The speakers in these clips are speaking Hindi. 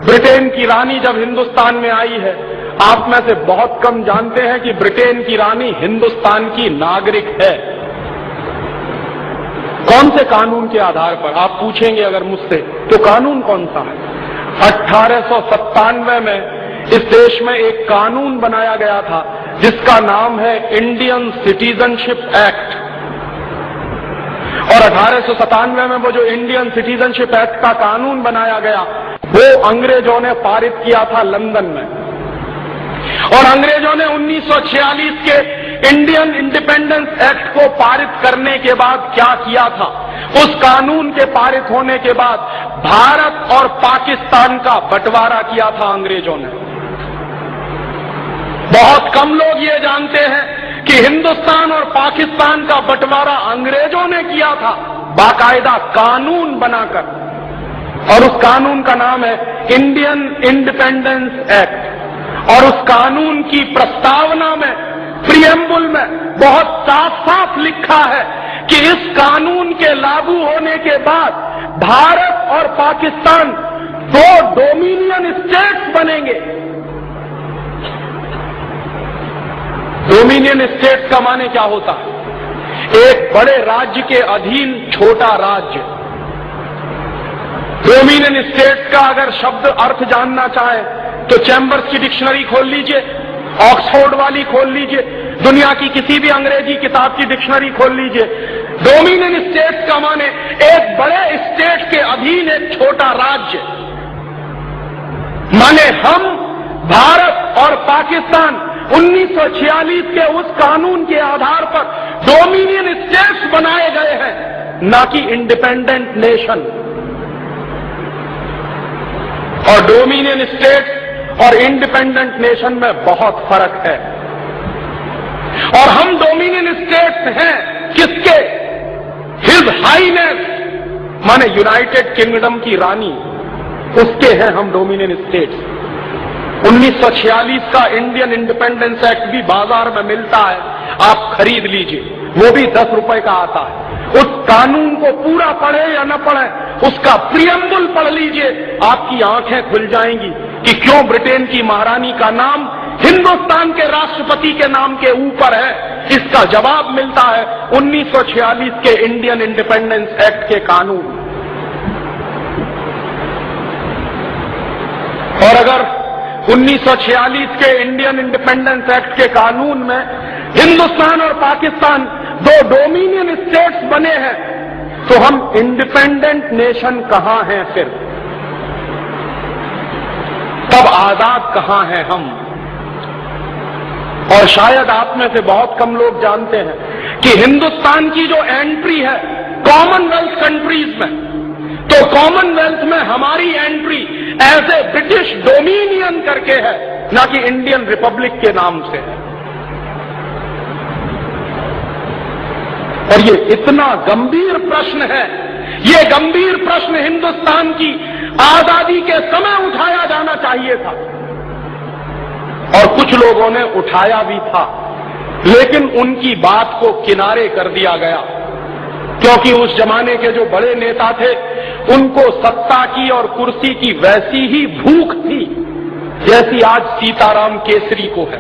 ब्रिटेन की रानी जब हिंदुस्तान में आई है, आप में से बहुत कम जानते हैं कि ब्रिटेन की रानी हिंदुस्तान की नागरिक है। कौन से कानून के आधार पर, आप पूछेंगे अगर मुझसे, तो कानून कौन सा है? 1897 में इस देश में एक कानून बनाया गया था जिसका नाम है इंडियन सिटीजनशिप एक्ट। और 1897 में वो जो इंडियन सिटीजनशिप एक्ट का कानून बनाया गया, वो अंग्रेजों ने पारित किया था लंदन में। और अंग्रेजों ने 1946 के इंडियन इंडिपेंडेंस एक्ट को पारित करने के बाद क्या किया था? उस कानून के पारित होने के बाद भारत और पाकिस्तान का बंटवारा किया था अंग्रेजों ने। बहुत कम लोग ये जानते हैं कि हिंदुस्तान और पाकिस्तान का बंटवारा अंग्रेजों ने किया था, बाकायदा कानून बनाकर। और उस कानून का नाम है इंडियन इंडिपेंडेंस एक्ट। और उस कानून की प्रस्तावना में, प्रियम्बुल में बहुत साफ साफ लिखा है कि इस कानून के लागू होने के बाद भारत और पाकिस्तान दो डोमिनियन स्टेट्स बनेंगे। डोमिनियन स्टेट्स का माने क्या होता है? एक बड़े राज्य के अधीन छोटा राज्य। डोमिनियन स्टेट्स का अगर शब्द अर्थ जानना चाहे तो चैम्बर्स की डिक्शनरी खोल लीजिए, ऑक्सफोर्ड वाली खोल लीजिए, दुनिया की किसी भी अंग्रेजी किताब की डिक्शनरी खोल लीजिए। डोमिनियन स्टेट्स का माने एक बड़े स्टेट के अधीन एक छोटा राज्य। माने हम, भारत और पाकिस्तान 1946 के उस कानून के आधार पर डोमिनियन स्टेट्स बनाए गए हैं, ना कि इंडिपेंडेंट नेशन। और डोमिनियन स्टेट्स और इंडिपेंडेंट नेशन में बहुत फर्क है। और हम डोमिनियन स्टेट्स हैं किसके? हिज हाईनेस माने यूनाइटेड किंगडम की रानी, उसके हैं हम डोमिनियन स्टेट्स। 1946 का इंडियन इंडिपेंडेंस एक्ट भी बाजार में मिलता है, आप खरीद लीजिए, वो भी 10 रुपए का आता है। उस कानून को पूरा पढ़े या न पढ़े, उसका प्रियम्बुल पढ़ लीजिए, आपकी आंखें खुल जाएंगी कि क्यों ब्रिटेन की महारानी का नाम हिंदुस्तान के राष्ट्रपति के नाम के ऊपर है। इसका जवाब मिलता है 1946 के इंडियन इंडिपेंडेंस एक्ट के कानून। और अगर 1946 के इंडियन इंडिपेंडेंस एक्ट के कानून में हिंदुस्तान और पाकिस्तान दो डोमिनियन स्टेट्स बने हैं, तो हम इंडिपेंडेंट नेशन कहां हैं फिर? तब आजाद कहां हैं हम? और शायद आप में से बहुत कम लोग जानते हैं कि हिंदुस्तान की जो एंट्री है कॉमनवेल्थ कंट्रीज में, तो कॉमनवेल्थ में हमारी entry as a British dominion करके है, ना कि इंडियन रिपब्लिक के नाम से है। और ये इतना गंभीर प्रश्न है, ये गंभीर प्रश्न हिंदुस्तान की आजादी के समय उठाया जाना चाहिए था। और कुछ लोगों ने उठाया भी था, लेकिन उनकी बात को किनारे कर दिया गया, क्योंकि उस जमाने के जो बड़े नेता थे उनको सत्ता की और कुर्सी की वैसी ही भूख थी जैसी आज सीताराम केसरी को है।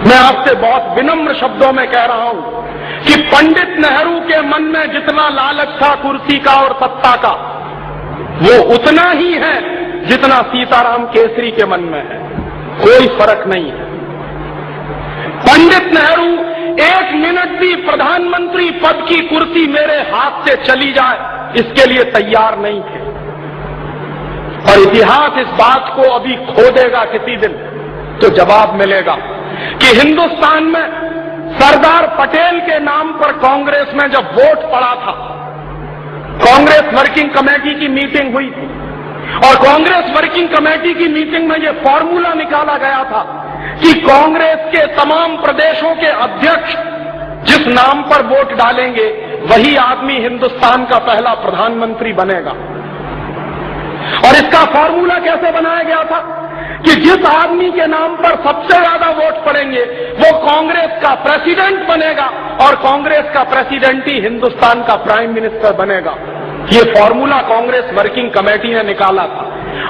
मैं आपसे बहुत विनम्र शब्दों में कह रहा हूं कि पंडित नेहरू के मन में जितना लालच था कुर्सी का और सत्ता का, वो उतना ही है जितना सीताराम केसरी के मन में है। कोई फर्क नहीं है। पंडित नेहरू एक मिनट भी प्रधानमंत्री पद की कुर्सी मेरे हाथ से चली जाए, इसके लिए तैयार नहीं थे। और इतिहास इस बात को अभी खोदेगा किसी दिन, तो जवाब मिलेगा कि हिंदुस्तान में सरदार पटेल के नाम पर कांग्रेस में जब वोट पड़ा था, कांग्रेस वर्किंग कमेटी की मीटिंग हुई थी, और कांग्रेस वर्किंग कमेटी की मीटिंग में यह फॉर्मूला निकाला गया था कि कांग्रेस के तमाम प्रदेशों के अध्यक्ष जिस नाम पर वोट डालेंगे वही आदमी हिंदुस्तान का पहला प्रधानमंत्री बनेगा। और इसका फॉर्मूला कैसे बनाया गया था कि जिस आदमी के नाम पर सबसे ज्यादा वोट पड़ेंगे वो कांग्रेस का प्रेसिडेंट बनेगा, और कांग्रेस का प्रेसिडेंट ही हिंदुस्तान का प्राइम मिनिस्टर बनेगा। ये फॉर्मूला कांग्रेस वर्किंग कमेटी ने निकाला था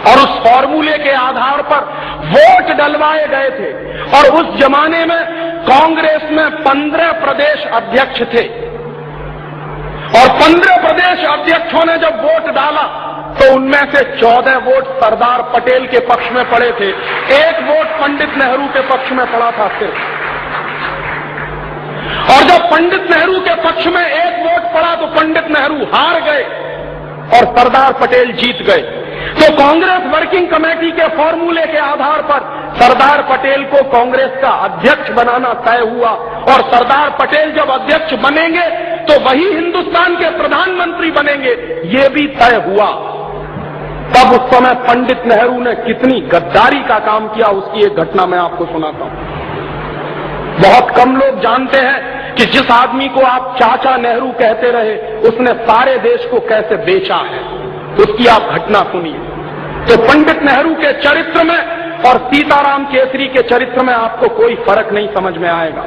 और उस फॉर्मूले के आधार पर वोट डलवाए गए थे। और उस जमाने में कांग्रेस में 15 प्रदेश अध्यक्ष थे और 15 प्रदेश अध्यक्षों ने जब वोट डाला तो उनमें से 14 वोट सरदार पटेल के पक्ष में पड़े थे, 1 वोट पंडित नेहरू के पक्ष में पड़ा था सिर्फ। और जब पंडित नेहरू के पक्ष में 1 वोट पड़ा तो पंडित नेहरू हार गए और सरदार पटेल जीत गए। तो कांग्रेस वर्किंग कमेटी के फॉर्मूले के आधार पर सरदार पटेल को कांग्रेस का अध्यक्ष बनाना तय हुआ और सरदार पटेल जब अध्यक्ष बनेंगे तो वही हिंदुस्तान के प्रधानमंत्री बनेंगे, ये भी तय हुआ। तब उस समय पंडित नेहरू ने कितनी गद्दारी का काम किया उसकी एक घटना मैं आपको सुनाता हूं। बहुत कम लोग जानते हैं कि जिस आदमी को आप चाचा नेहरू कहते रहे उसने सारे देश को कैसे बेचा है, उसकी आप घटना सुनिए। तो पंडित नेहरू के चरित्र में और सीताराम केसरी के चरित्र में आपको कोई फर्क नहीं समझ में आएगा।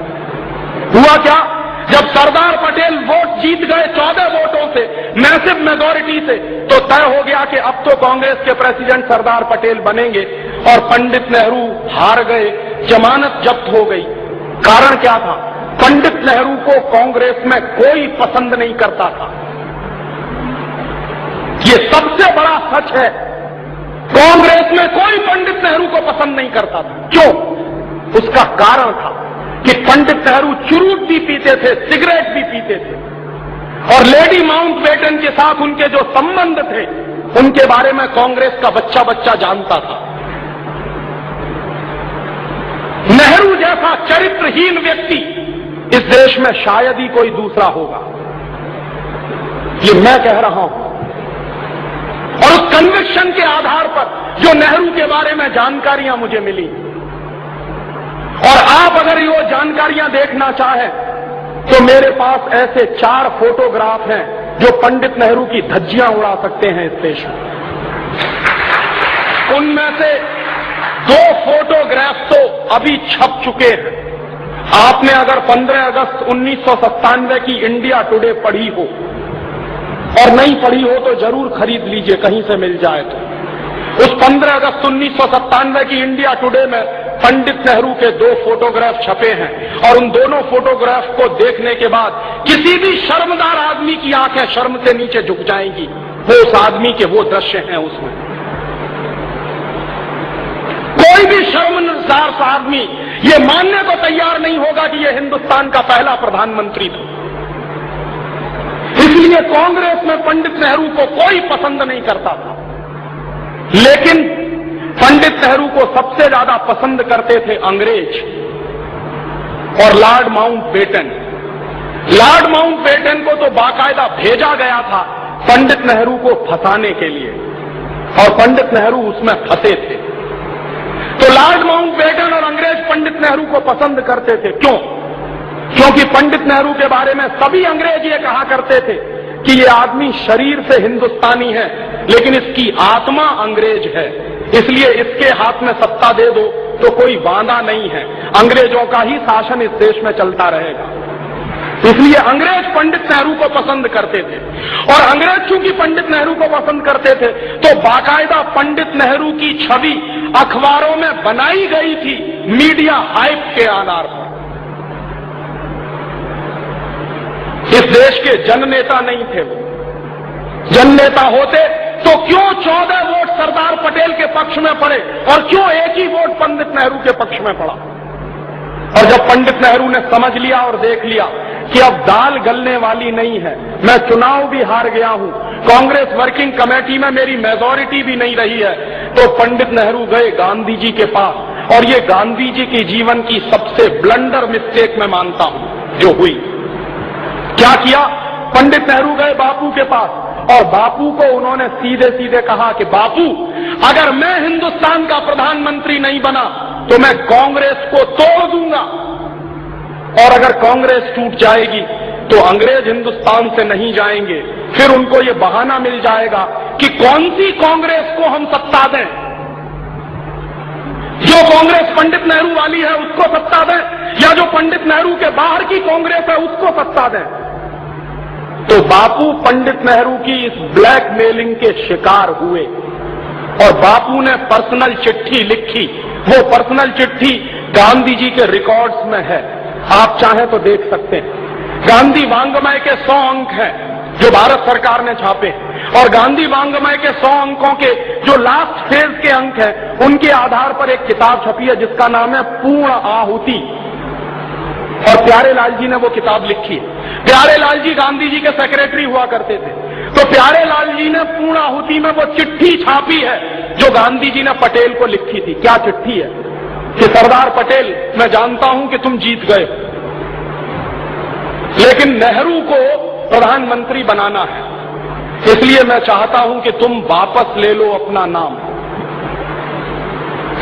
हुआ क्या, जब सरदार पटेल वोट जीत गए 14 वोटों से, मैसिव मेजॉरिटी से, तो तय हो गया कि अब तो कांग्रेस के प्रेसिडेंट सरदार पटेल बनेंगे और पंडित नेहरू हार गए, जमानत जब्त हो गई। कारण क्या था, पंडित नेहरू को कांग्रेस में कोई पसंद नहीं करता था। ये सबसे बड़ा सच है, कांग्रेस में कोई पंडित नेहरू को पसंद नहीं करता था। क्यों? उसका कारण था कि पंडित नेहरू चुरूट भी पीते थे, सिगरेट भी पीते थे और लेडी माउंटबेटन के साथ उनके जो संबंध थे उनके बारे में कांग्रेस का बच्चा बच्चा जानता था। नेहरू जैसा चरित्रहीन व्यक्ति इस देश में शायद ही कोई दूसरा होगा, ये मैं कह रहा हूं। और उस कन्विक्शन के आधार पर जो नेहरू के बारे में जानकारियां मुझे मिली, और आप अगर ये जानकारियां देखना चाहें तो मेरे पास ऐसे 4 फोटोग्राफ हैं जो पंडित नेहरू की धज्जियां उड़ा सकते हैं इस देश में। उनमें से 2 फोटोग्राफ तो अभी छप चुके हैं। आपने अगर 15 अगस्त 1997 की इंडिया टुडे पढ़ी हो और नहीं पढ़ी हो तो जरूर खरीद लीजिए, कहीं से मिल जाए तो। उस 15 अगस्त 1997 की इंडिया टुडे में पंडित नेहरू के 2 फोटोग्राफ छपे हैं और उन दोनों फोटोग्राफ को देखने के बाद किसी भी शर्मदार आदमी की आंखें शर्म से नीचे झुक जाएंगी। वो उस आदमी के वो दृश्य हैं उसमें। कोई भी शर्मसार सा आदमी ये मानने को तैयार नहीं होगा कि ये हिंदुस्तान का पहला प्रधानमंत्री था। इसलिए कांग्रेस में पंडित नेहरू को कोई पसंद नहीं करता था, लेकिन पंडित नेहरू को सबसे ज्यादा पसंद करते थे अंग्रेज और लॉर्ड माउंटबेटन। लॉर्ड माउंटबेटन को तो बाकायदा भेजा गया था पंडित नेहरू को फंसाने के लिए और पंडित नेहरू उसमें फंसे थे। तो लॉर्ड माउंटबेटन और अंग्रेज पंडित नेहरू को पसंद करते थे। क्यों? क्योंकि पंडित नेहरू के बारे में सभी अंग्रेज ये कहा करते थे कि ये आदमी शरीर से हिंदुस्तानी है लेकिन इसकी आत्मा अंग्रेज है, इसलिए इसके हाथ में सत्ता दे दो तो कोई वादा नहीं है, अंग्रेजों का ही शासन इस देश में चलता रहेगा। इसलिए अंग्रेज पंडित नेहरू को पसंद करते थे और अंग्रेज चूंकि पंडित नेहरू को पसंद करते थे तो बाकायदा पंडित नेहरू की छवि अखबारों में बनाई गई थी मीडिया हाइप के आधार पर। इस देश के जननेता नहीं थे वो। जननेता होते तो क्यों 14 वोट सरदार पटेल के पक्ष में पड़े और क्यों एक ही वोट पंडित नेहरू के पक्ष में पड़ा? और जब पंडित नेहरू ने समझ लिया और देख लिया कि अब दाल गलने वाली नहीं है, मैं चुनाव भी हार गया हूं, कांग्रेस वर्किंग कमेटी में मेरी मेजॉरिटी भी नहीं रही है, तो पंडित नेहरू गए गांधी जी के पास। और ये गांधी जी की जीवन की सबसे ब्लंडर मिस्टेक मैं मानता हूं जो हुई। क्या किया? पंडित नेहरू गए बापू के पास और बापू को उन्होंने सीधे सीधे कहा कि बापू, अगर मैं हिंदुस्तान का प्रधानमंत्री नहीं बना तो मैं कांग्रेस को तोड़ दूंगा, और अगर कांग्रेस टूट जाएगी तो अंग्रेज हिंदुस्तान से नहीं जाएंगे। फिर उनको ये बहाना मिल जाएगा कि कौन सी कांग्रेस को हम सत्ता दें, जो कांग्रेस पंडित नेहरू वाली है उसको सत्ता दें या जो पंडित नेहरू के बाहर की कांग्रेस है उसको सत्ता दें। तो बापू पंडित नेहरू की इस ब्लैकमेलिंग के शिकार हुए और बापू ने पर्सनल चिट्ठी लिखी। वो पर्सनल चिट्ठी गांधी जी के रिकॉर्ड्स में है, आप चाहें तो देख सकते हैं। गांधी वांग्मय के 100 अंक हैं जो भारत सरकार ने छापे, और गांधी वांग्मय के 100 अंकों के जो लास्ट फेज के अंक हैं उनके आधार पर एक किताब छपी है जिसका नाम है पूर्ण आहुति, और प्यारेलाल जी ने वो किताब लिखी। प्यारेलाल जी गांधी जी के सेक्रेटरी हुआ करते थे, तो प्यारेलाल जी ने पूर्ण आहुति में वो चिट्ठी छापी है जो गांधी जी ने पटेल को लिखी थी। क्या चिट्ठी है कि सरदार पटेल, मैं जानता हूं कि तुम जीत गए, लेकिन नेहरू को प्रधानमंत्री बनाना है, इसलिए मैं चाहता हूं कि तुम वापस ले लो अपना नाम।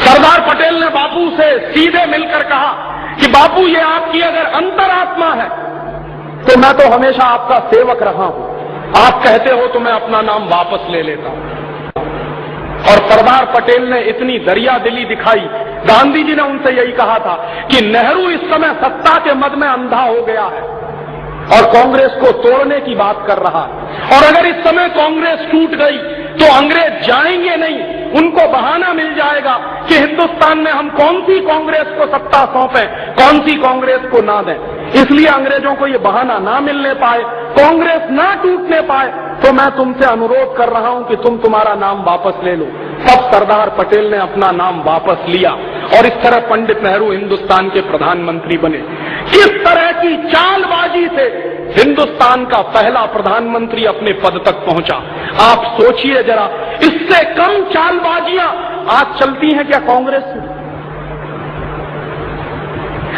सरदार पटेल ने बापू से सीधे मिलकर कहा कि बापू, ये आपकी अगर अंतरात्मा है तो मैं तो हमेशा आपका सेवक रहा हूं, आप कहते हो तो मैं अपना नाम वापस ले लेता हूं। और सरदार पटेल ने इतनी दरिया दिली दिखाई, गांधी जी ने उनसे यही कहा था कि नेहरू इस समय सत्ता के मद में अंधा हो गया है और कांग्रेस को तोड़ने की बात कर रहा है, और अगर इस समय कांग्रेस टूट गई तो अंग्रेज जाएंगे नहीं, उनको बहाना मिल जाएगा कि हिंदुस्तान में हम कौन सी कांग्रेस को सत्ता सौंपें, कौन सी कांग्रेस को ना दें। इसलिए अंग्रेजों को ये बहाना ना मिलने पाए, कांग्रेस ना टूटने पाए, तो मैं तुमसे अनुरोध कर रहा हूं कि तुम तुम्हारा नाम वापस ले लो। तब सरदार पटेल ने अपना नाम वापस लिया और इस तरह पंडित नेहरू हिंदुस्तान के प्रधानमंत्री बने। किस तरह की चालबाजी से हिंदुस्तान का पहला प्रधानमंत्री अपने पद तक पहुंचा, आप सोचिए जरा। इससे कम चालबाजियां आज चलती हैं क्या कांग्रेस में?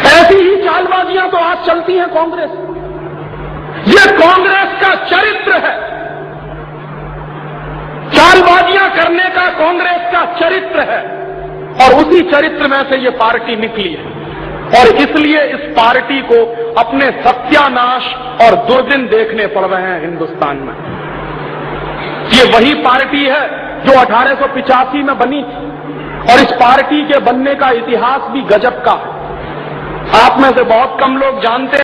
ऐसी ही चालबाजियां तो आज चलती हैं कांग्रेस। ये कांग्रेस का चरित्र है, चालबाजियां करने का कांग्रेस का चरित्र है, और उसी चरित्र में से ये पार्टी निकली है। और इसलिए इस पार्टी को अपने सत्यानाश और दुर्दिन देखने पड़ रहे हैं हिंदुस्तान में। ये वही पार्टी है जो 1885 में बनी थी, और इस पार्टी के बनने का इतिहास भी गजब का है। आप में से बहुत कम लोग जानते हैं